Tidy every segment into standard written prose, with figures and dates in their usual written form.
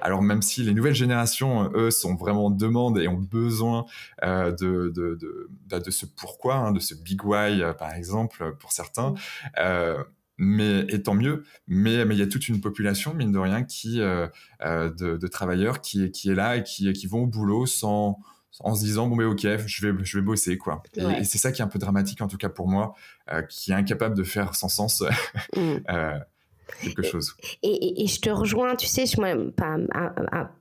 Alors même si les nouvelles générations, eux, sont vraiment en demande et ont besoin de ce pourquoi, hein, de ce big why, par exemple, pour certains. Mais et tant mieux. Mais il y a toute une population, mine de rien, de travailleurs qui est là et qui vont au boulot en se disant bon ben ok, je vais bosser quoi. Et c'est ça qui est un peu dramatique en tout cas pour moi, qui est incapable de faire sans sens quelque chose. Et je te rejoins, tu sais, moi,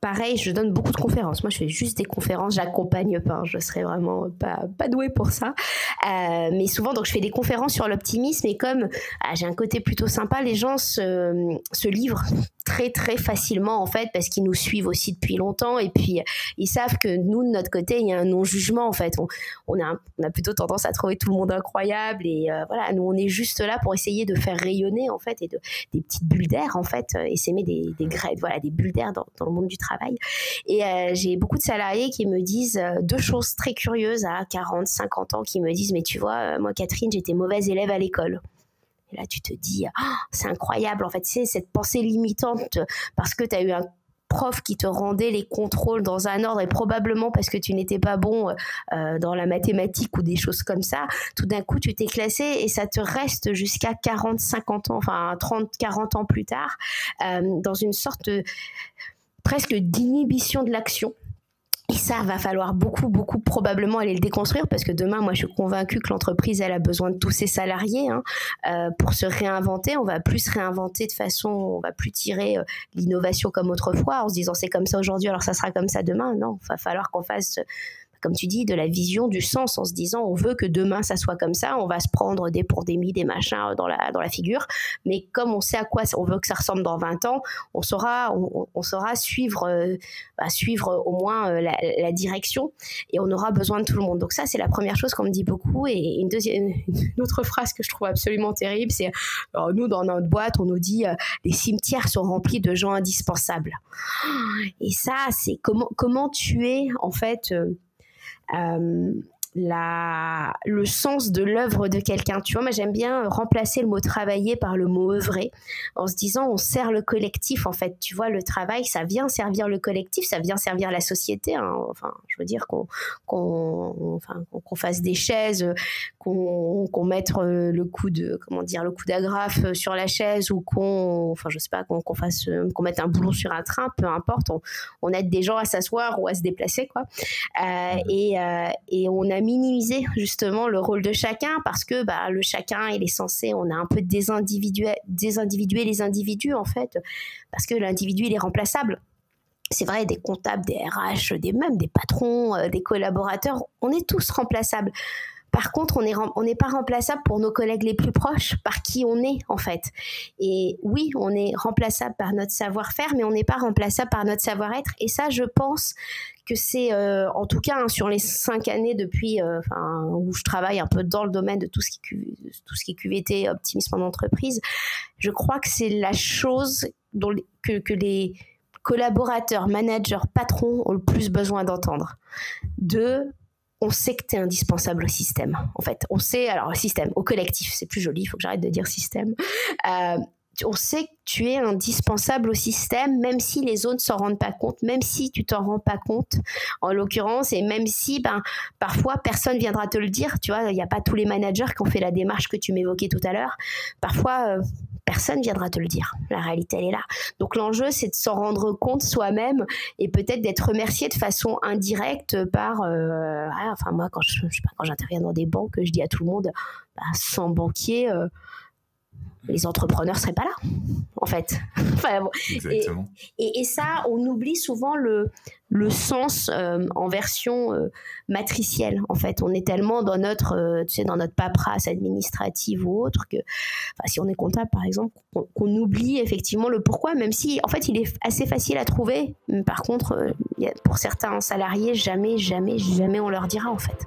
pareil, je donne beaucoup de conférences. Moi, je fais juste des conférences, j'accompagne pas, je serais vraiment pas douée pour ça. Mais souvent, donc, je fais des conférences sur l'optimisme et comme j'ai un côté plutôt sympa, les gens se livrent très très facilement en fait parce qu'ils nous suivent aussi depuis longtemps et puis ils savent que nous de notre côté il y a un non-jugement en fait, on a plutôt tendance à trouver tout le monde incroyable et voilà, nous on est juste là pour essayer de faire rayonner en fait et des petites bulles d'air en fait et s'aimer des graines, voilà, des bulles d'air dans le monde du travail. Et j'ai beaucoup de salariés qui me disent deux choses très curieuses à 40, 50 ans qui me disent mais tu vois moi Catherine j'étais mauvaise élève à l'école. Et là, tu te dis, c'est incroyable. En fait, c'est cette pensée limitante parce que tu as eu un prof qui te rendait les contrôles dans un ordre et probablement parce que tu n'étais pas bon dans la mathématique ou des choses comme ça. Tout d'un coup, tu t'es classé et ça te reste jusqu'à 40, 50 ans, enfin 30, 40 ans plus tard, dans une sorte presque d'inhibition de l'action. Et ça, va falloir beaucoup probablement aller le déconstruire parce que demain, moi, je suis convaincue que l'entreprise, elle a besoin de tous ses salariés pour se réinventer. On va plus se réinventer de façon, on va plus tirer l'innovation comme autrefois en se disant c'est comme ça aujourd'hui, alors ça sera comme ça demain. Non, il va falloir qu'on fasse, comme tu dis, de la vision, du sens en se disant on veut que demain ça soit comme ça, on va se prendre des pour des mi, des machins dans la figure, mais comme on sait à quoi on veut que ça ressemble dans 20 ans, on saura suivre au moins la direction et on aura besoin de tout le monde. Donc ça c'est la première chose qu'on me dit beaucoup et une autre phrase que je trouve absolument terrible, c'est nous dans notre boîte on nous dit les cimetières sont remplis de gens indispensables. Et ça c'est comment tuer en fait le sens de l'œuvre de quelqu'un. Tu vois, moi j'aime bien remplacer le mot travailler par le mot œuvrer en se disant on sert le collectif en fait. Tu vois, le travail ça vient servir le collectif, ça vient servir la société, hein. Enfin je veux dire qu'on fasse des chaises, qu'on mette le coup d'agrafe sur la chaise ou qu'on mette un boulon sur un train, peu importe, on aide des gens à s'asseoir ou à se déplacer quoi. Et on a minimisé justement le rôle de chacun parce que le chacun il est censé, on a un peu désindividué les individus en fait parce que l'individu il est remplaçable. C'est vrai, des comptables, des RH, même des patrons, des collaborateurs, on est tous remplaçables. Par contre, on n'est pas remplaçable pour nos collègues les plus proches, par qui on est en fait. Et oui, on est remplaçable par notre savoir-faire, mais on n'est pas remplaçable par notre savoir-être. Et ça, je pense que c'est, en tout cas, sur les 5 années depuis, où je travaille un peu dans le domaine de tout ce qui est QVT, optimisme en entreprise, je crois que c'est la chose que les collaborateurs, managers, patrons ont le plus besoin d'entendre. On sait que tu es indispensable au système, en fait. On sait, alors au système, au collectif, c'est plus joli, il faut que j'arrête de dire système. On sait que tu es indispensable au système, même si les autres ne s'en rendent pas compte, même si tu t'en rends pas compte, en l'occurrence, et même si parfois personne viendra te le dire. Tu vois, il n'y a pas tous les managers qui ont fait la démarche que tu m'évoquais tout à l'heure. Parfois, personne viendra te le dire. La réalité, elle est là. Donc l'enjeu, c'est de s'en rendre compte soi-même et peut-être d'être remercié de façon indirecte par... moi, quand j'interviens dans des banques, je dis à tout le monde, sans banquier... les entrepreneurs seraient pas là, en fait. Exactement. Et ça, on oublie souvent le sens en version matricielle, en fait. On est tellement dans notre paperasse administrative ou autre que, si on est comptable, par exemple, qu'on oublie effectivement le pourquoi, même si, en fait, il est assez facile à trouver. Par contre, pour certains salariés, jamais on leur dira, en fait.